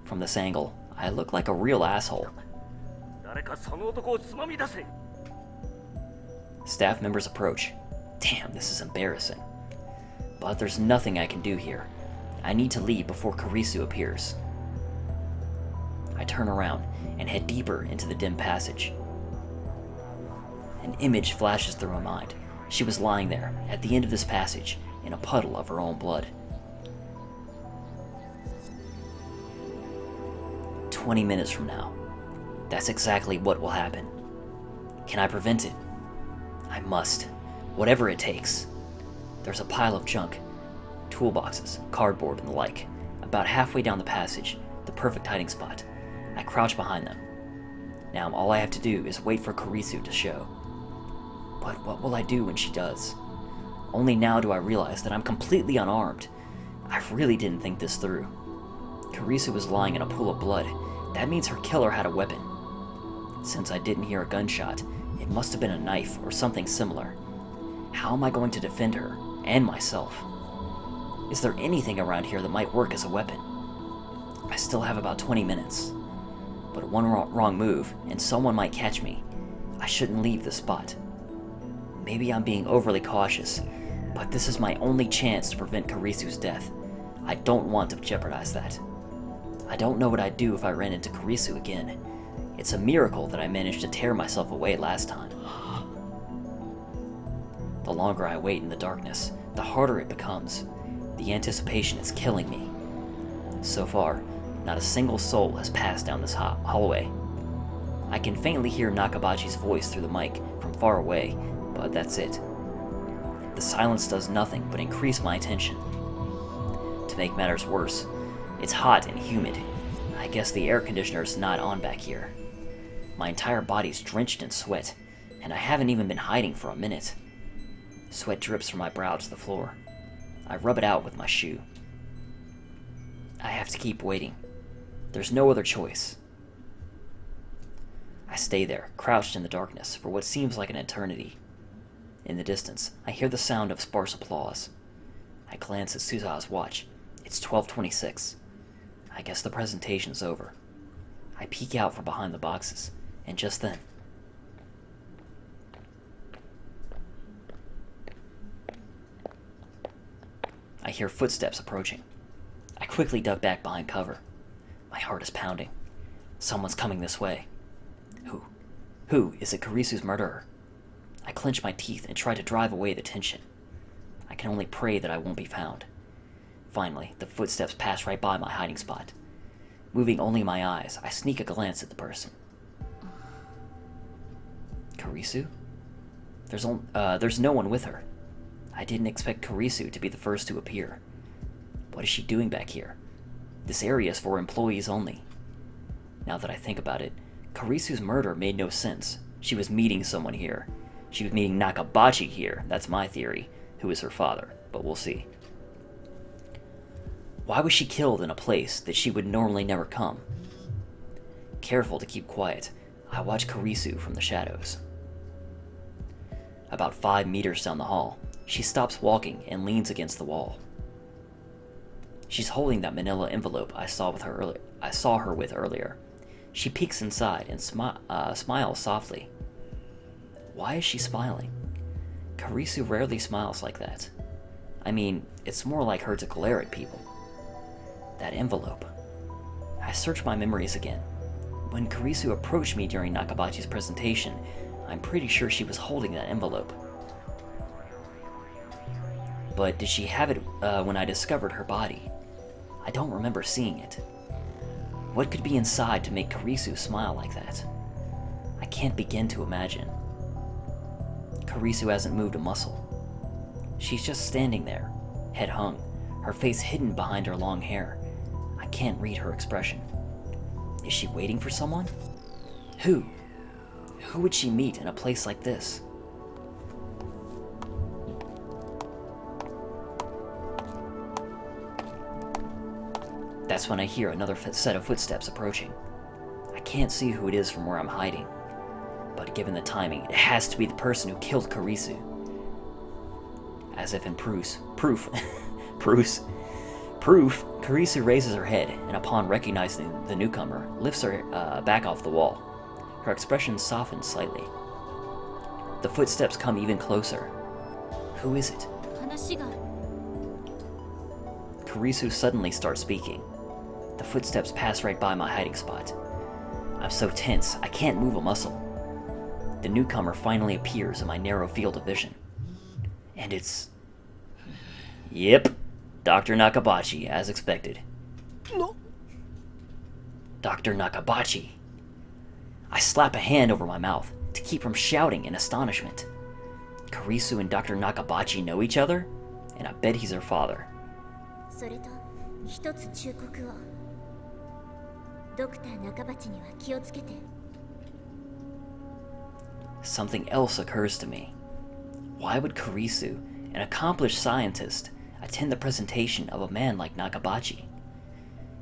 From this angle, I look like a real asshole. 誰かその男をつまみ出せ Staff members approach. Damn, this is embarrassing. But there's nothing I can do here. I need to leave before Karisu appears. I turn around and head deeper into the dim passage. An image flashes through my mind. She was lying there, at the end of this passage, in a puddle of her own blood. 20 minutes from now. That's exactly what will happen. Can I prevent it? I must. Whatever it takes. There's a pile of junk. Toolboxes, cardboard, and the like. About halfway down the passage, the perfect hiding spot. I crouch behind them. Now all I have to do is wait for Karisu to show. But what will I do when she does? Only now do I realize that I'm completely unarmed. I really didn't think this through. Karisu was lying in a pool of blood. That means her killer had a weapon. Since I didn't hear a gunshot, it must have been a knife or something similar. How am I going to defend her and myself? Is there anything around here that might work as a weapon? I still have about 20 minutes. But one wrong move, and someone might catch me. I shouldn't leave this spot. Maybe I'm being overly cautious, but this is my only chance to prevent Karisu's death. I don't want to jeopardize that. I don't know what I'd do if I ran into Karisu again. It's a miracle that I managed to tear myself away last time. The longer I wait in the darkness, the harder it becomes. The anticipation is killing me. So far, not a single soul has passed down this hallway. I can faintly hear Nakabachi's voice through the mic from far away, but that's it. The silence does nothing but increase my tension. To make matters worse, it's hot and humid. I guess the air conditioner's not on back here. My entire body's drenched in sweat, and I haven't even been hiding for a minute. Sweat drips from my brow to the floor. I rub it out with my shoe. I have to keep waiting. There's no other choice. I stay there, crouched in the darkness, for what seems like an eternity. In the distance, I hear the sound of sparse applause. I glance at Suza's watch. It's 12:26. I guess the presentation's over. I peek out from behind the boxes, and just then... I hear footsteps approaching. I quickly duck back behind cover. My heart is pounding. Someone's coming this way. Who? Who? Is it Karisu's murderer? I clench my teeth and try to drive away the tension. I can only pray that I won't be found. Finally, the footsteps pass right by my hiding spot. Moving only my eyes, I sneak a glance at the person. Karisu? There's no one with her. I didn't expect Karisu to be the first to appear. What is she doing back here? This area is for employees only. Now that I think about it, Karisu's murder made no sense. She was meeting someone here. She was meeting Nakabachi here, that's my theory, who is her father, but we'll see. Why was she killed in a place that she would normally never come? Careful to keep quiet, I watch Karisu from the shadows. About 5 meters down the hall, she stops walking and leans against the wall. She's holding that manila envelope I saw her with earlier. She peeks inside and smiles softly. Why is she smiling? Karisu rarely smiles like that. I mean, it's more like her to glare at people. That envelope. I search my memories again. When Karisu approached me during Nakabachi's presentation, I'm pretty sure she was holding that envelope. But did she have it when I discovered her body? I don't remember seeing it. What could be inside to make Karisu smile like that? I can't begin to imagine. Karisu hasn't moved a muscle. She's just standing there, head hung, her face hidden behind her long hair. I can't read her expression. Is she waiting for someone? Who? Who would she meet in a place like this? That's when I hear another set of footsteps approaching. I can't see who it is from where I'm hiding, but given the timing, it has to be the person who killed Karisu. As if in proof, Karisu raises her head, and upon recognizing the newcomer, lifts her back off the wall. Her expression softens slightly. The footsteps come even closer. Who is it? 話がある。 Karisu suddenly starts speaking. The footsteps pass right by my hiding spot. I'm so tense, I can't move a muscle. The newcomer finally appears in my narrow field of vision. And it's... Yep, Dr. Nakabachi, as expected. No. Dr. Nakabachi. I slap a hand over my mouth to keep from shouting in astonishment. Karisu and Dr. Nakabachi know each other? And I bet he's her father. それと一つ忠告を。ドクター中鉢には気をつけて。 Something else occurs to me. Why would Karisu, an accomplished scientist, attend the presentation of a man like Nakabachi?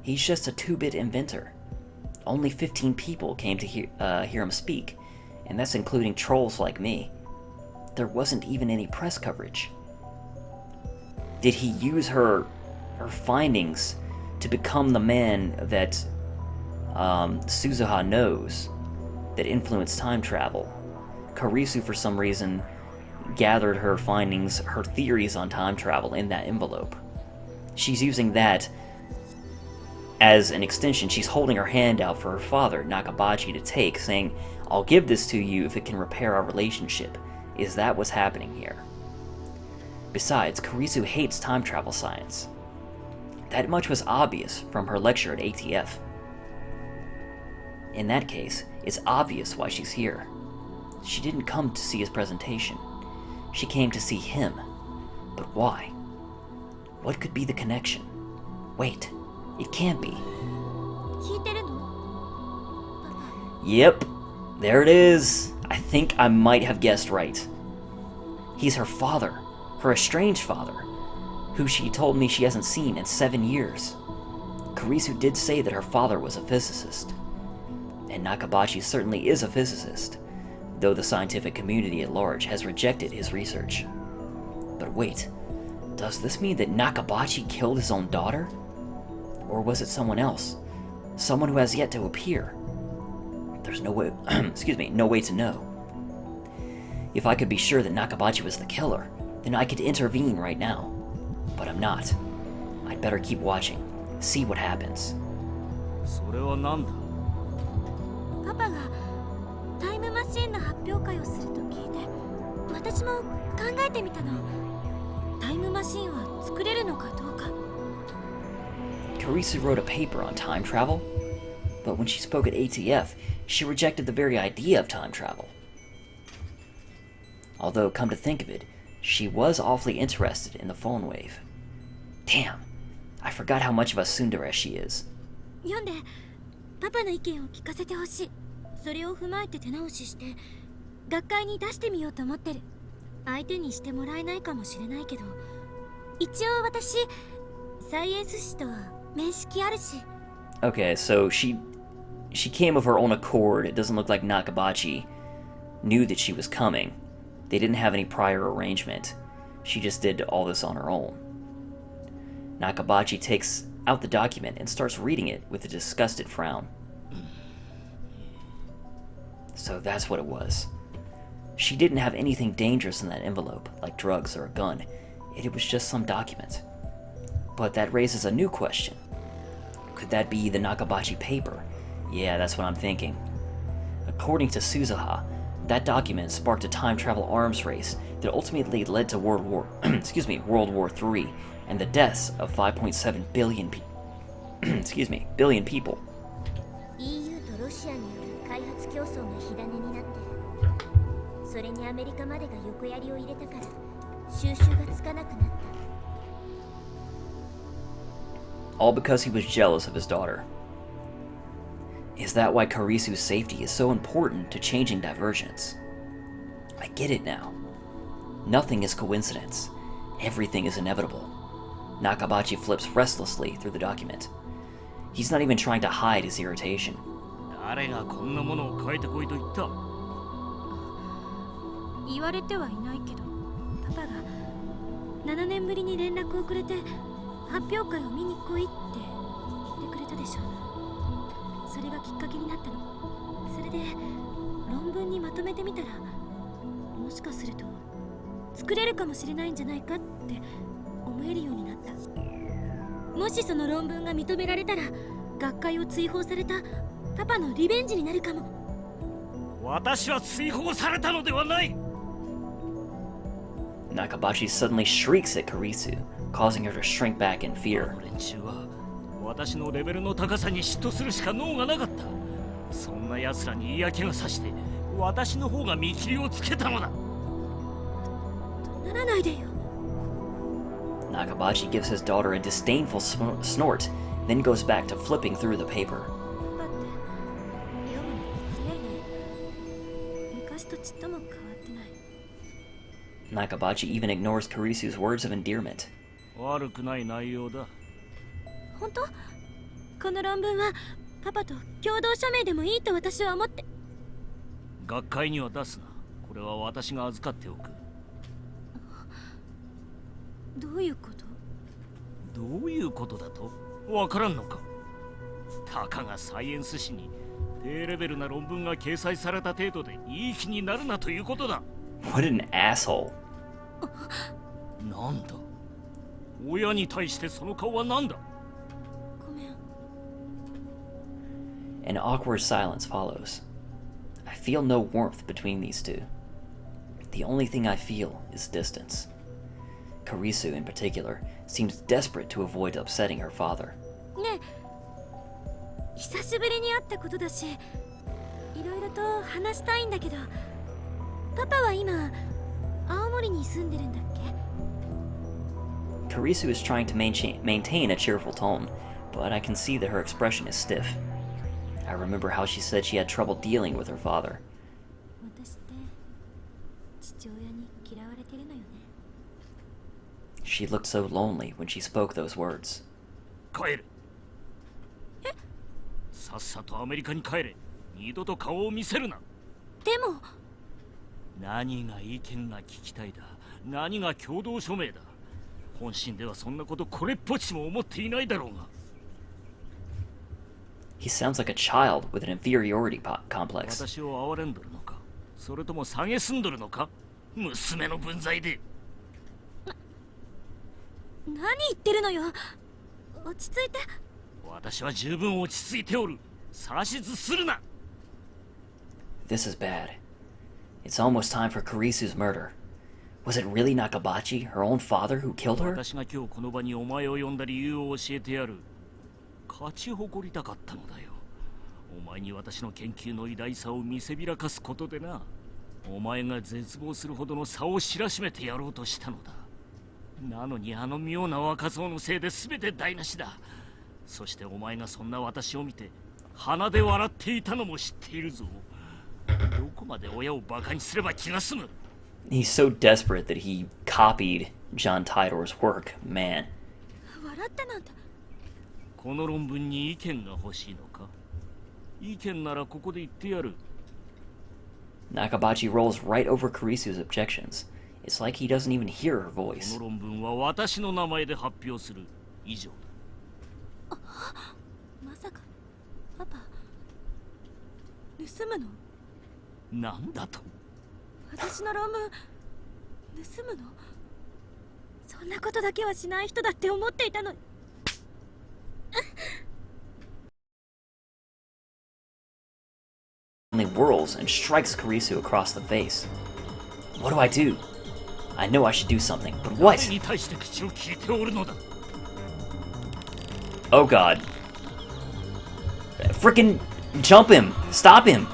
He's just a 2-bit inventor. Only 15 people came to hear him speak, and that's including trolls like me. There wasn't even any press coverage. Did he use her findings to become the man that Suzuha knows, that influenced time travel? Karisu, for some reason, gathered her findings, her theories on time travel in that envelope. She's using that as an extension. She's holding her hand out for her father, Nakabachi, to take, saying, I'll give this to you if it can repair our relationship. Is that what's happening here? Besides, Karisu hates time travel science. That much was obvious from her lecture at ATF. In that case, it's obvious why she's here. She didn't come to see his presentation. She came to see him. But why? What could be the connection? Wait, it can't be. 聞いてるの？ Yep, there it is. I think I might have guessed right. He's her father, her estranged father, who she told me she hasn't seen in 7 years. Karisu did say that her father was a physicist. And Nakabachi certainly is a physicist, though the scientific community at large has rejected his research. But wait, does this mean that Nakabachi killed his own daughter? Or was it someone else? Someone who has yet to appear? There's no way, no way to know. If I could be sure that Nakabachi was the killer, then I could intervene right now. But I'm not. I'd better keep watching, see what happens. それは何だ？パパがタイムマシンの発表会をすると聞いて、私も考えてみたの。タイムマシンは作れるのかどうか。 Karisu wrote a paper on time travel, but when she spoke at ATF, she rejected the very idea of time travel. Although, come to think of it, she was awfully interested in the phone wave. Damn, I forgot how much of a tsundere she is. 読んで、パパの意見を聞かせてほしい。それを踏まえて手直しして、学会に出してみようと思ってる。相手にしてもらえないかもしれないけど、一応私、サイエンス誌とは面識あるし。 Okay, so she came of her own accord. It doesn't look like Nakabachi knew that she was coming. They didn't have any prior arrangement. She just did all this on her own. Nakabachi takes out the document and starts reading it with a disgusted frown. So that's what it was. She didn't have anything dangerous in that envelope, like drugs or a gun. It was just some document. But that raises a new question. Could that be the Nakabachi paper? Yeah, that's what I'm thinking. According to Suzuha, that document sparked a time travel arms race that ultimately led to World War III and the deaths of 5.7 billion billion people. EU とロシアによる開発競争が火種になって、それにアメリカまでが横やりを入れたから収拾がつかなくなった。All because he was jealous of his daughter. Is that why Karisu's safety is so important to changing divergence? I get it now. Nothing is coincidence. Everything is inevitable. Nakabachi flips restlessly through the document. He's not even trying to hide his irritation. 誰がこんなものを書いてこいと言った？言われてはいないけど、パパが7年ぶりに連絡をくれて発表会を見に来いって言ってくれたでしょ。それがきっかけになったの。それで論文にまとめてみたら、もしかすると作れるかもしれないんじゃないかって思えるようになった。もしその論文が認められたら、学会を追放されたパパのリベンジになるかも。私は追放されたのではない。Nakabachi suddenly shrieks at Karisu, causing her to shrink back in fear. 連中は私のレベルの高さに嫉妬するしか能がなかった。そんな奴らに嫌気がさして私の方が見切りをつけたのだ。ならないでよ。Nakabachi gives his daughter a disdainful snort, then goes back to flipping through the paper. パパって読むの早いね。昔とちっとも変わってない。 Nakabachi even ignores Karisu's words of endearment. 悪くない内容だ。本当？この論文はパパと共同署名でもいいと私は思って。学会には出すな。これは私が預かっておく。どういうこと？どういうことだと？わからんのか？たかがサイエンス誌に低レベルな論文が掲載された程度でいい気になるなということだ。What an asshole. なんだ？親に対してその顔は何だ？ An awkward silence follows. I feel no warmth between these two. The only thing I feel is distance. Karisu, in particular, seems desperate to avoid upsetting her father. ねえ、久しぶりに会ったことだし、いろいろと話したいんだけど、パパは今、青森に住んでるんだっけ？ Karisu is trying to maintain a cheerful tone, but I can see that her expression is stiff. I remember how she said she had trouble dealing with her father. 私って父親に嫌われてるのよね。 She looked so lonely when she spoke those words. 帰れ。さっさとアメリカに帰れ。二度と顔を見せるな。でも何が意見が聞きたいだ。何が共同署名だ。本心ではそんなことこれっぽっちも思っていないだろうが。He sounds like a child with an inferiority complex. 私を憐れんどるのか、それとも蔑んどるのか、娘の分際で。何言ってるのよ。落ち着いて。私は十分落ち着いておる。指図するな。This is bad. It's almost time for Karisu's murder. Was it really Nakabachi, her own father, who killed her? 私が今日この場にお前を呼んだ理由を教えてやる。勝ち誇りたかったのだよ。お前に私の研究の偉大さを見せびらかすことでな。お前が絶望するほどの差を知らしめてやろうとしたのだ。なのにあの妙な若造のせいで全て台無しだ。そしてお前がそんな私を見て鼻で笑っていたのも知っているぞ。どこまで親をバカにすれば気が済む。 He's so desperate that he copied John Tidor's work, man. 笑ってなんて。この論文に意見が欲しいのか？意見ならここで言ってやる。 Nakabachi rolls right over Karisu's objections. It's like he doesn't even hear her こ voice. の論文は私の名前で発表する。以上だ。まさかパパ盗むの？なんだと？私のローム盗むの？そんなことだけはしない人だって思っていたのに。Only whirls and strikes Karisu across the face. What do I do? I know I should do something, but what? 誰に対して口を聞いておるのだ。 Oh god. Frickin' jump him! Stop him!